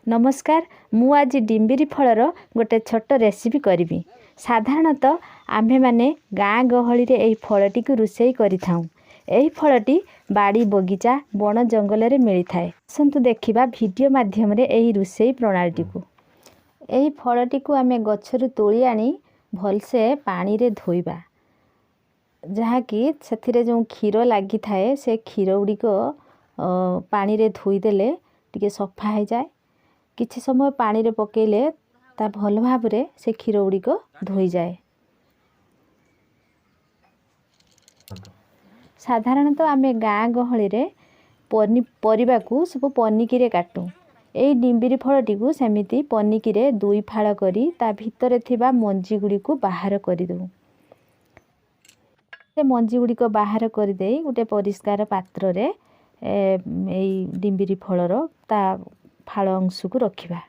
नमस्कार मु आज डिम्बिरी फलर गोटे छोट रेसिपी करी। साधारणतः आम्भे माने गाँ गहली रे एही फलटी को रोषेई करि थाउ। एही फलटी बाड़ी बगीचा बण जंगल रे मिली थाए। आसंतु देखिबा वीडियो माध्यम रे एही रोषेई प्रणाली को। एही फलटी को आमे गछरु तोली आनी भलसे पानी रे धोइबा, जहा कि सेथिरे जो क्षीर लागि थाए से क्षीर उडी को पानी रे धोई देले टिके सफा हो जाए। किछि समय पानी रे पकेले ता भल भाव रे से क्षीर उडी को धोई जाए। साधारणतः आमे गाँ गहली रे परिबा को सब पनिकी रे काटू। एई डिम्बिरी फलटी को सेमिति पनिकी रे दुई फाळ करी ता भितरे थिबा मंजी गुडी को बाहर करि दउ। से मंजी गुडी को बाहर करि देई गोटे परिष्कार पात्र रे एई डिम्बिरी फलर ता फाळ अंश को रखिबा।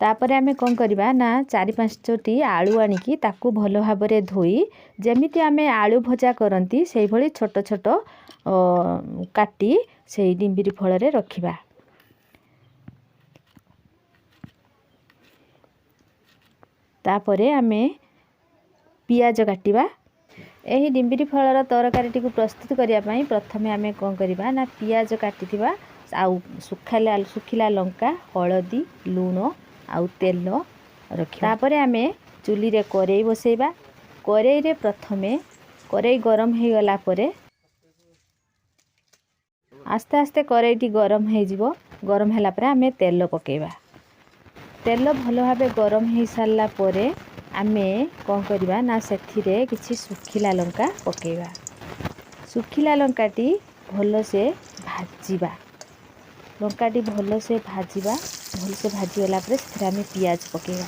तापरे आमे कोन करिबा ना 4-5टी आलू आनिकी ताकू भलो भाबरे धोई जेमिति आमे आलू भजा करंती सेही भली छोट छोट काटी सेही डिम्बिरी फल रे रखिबा। तापरे आमे पियाज काटिबा। एही डिम्बिरी फलर तरकारी को प्रस्तुत करिया पई प्रथमे आमे कोन करिबा ना पियाज काटिथिबा आउ सुखिला लंका हळदी लूण आउ तेल रखिबा। तापरे आमे चुली रे करेई बसेइबा। करेई रे प्रथमे करेई गरम हे गला परे आस्ते आस्ते करेईटी गरम हे जिवो। गरम हैला परे आमे तेल पकेइबा। तेल भलो भाबे गरम हे सारला परे आमे कोन करिबा ना सेथिरे किछि सुखिला लंका पकेइबा। सुखिला लंकाटी भलो से भाजीबा। लंकाटी भलो से भाजीबा। भलो से भाजी गला परे सेथिरे आमे पियाज पकेइबा।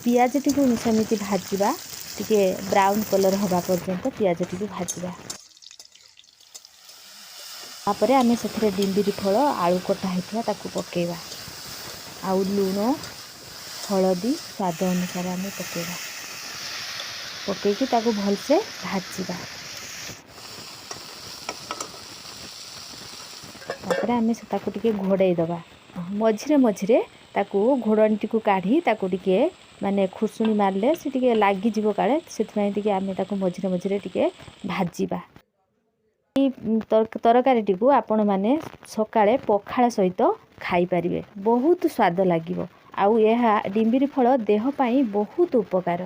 पियाज टी को समिति भाजीबा टिके ब्राउन कलर होबा पर्यंत पियाज टी को भाजीबा। तापरे आमे सेथिरे डिम्बिरी फल आलू कटा हेथिया ताकू पकेइबा। आउ लूण हळदी स्वाद अनुसार आमे पकेइबा। पकेइकी ताकू भल से भाजीबा। तापरे आमे से ताकू टिके घोड़ाई दबा। मझिरे मझिरे ताकू घोड़नी को काढ़ी ताकू टिके माने खुरसुनी मारले से टिके लागी जिवो काळे सेथि टिके आमे ताकू मझिरे मझिरे टिके भाजीबा। तरकारी को आपण माने सकाळे पखाळ सहित खाई परिबे। बहुत स्वाद लागिवो। आउ यह डिम्बिरी फल देह पाई बहुत उपकार।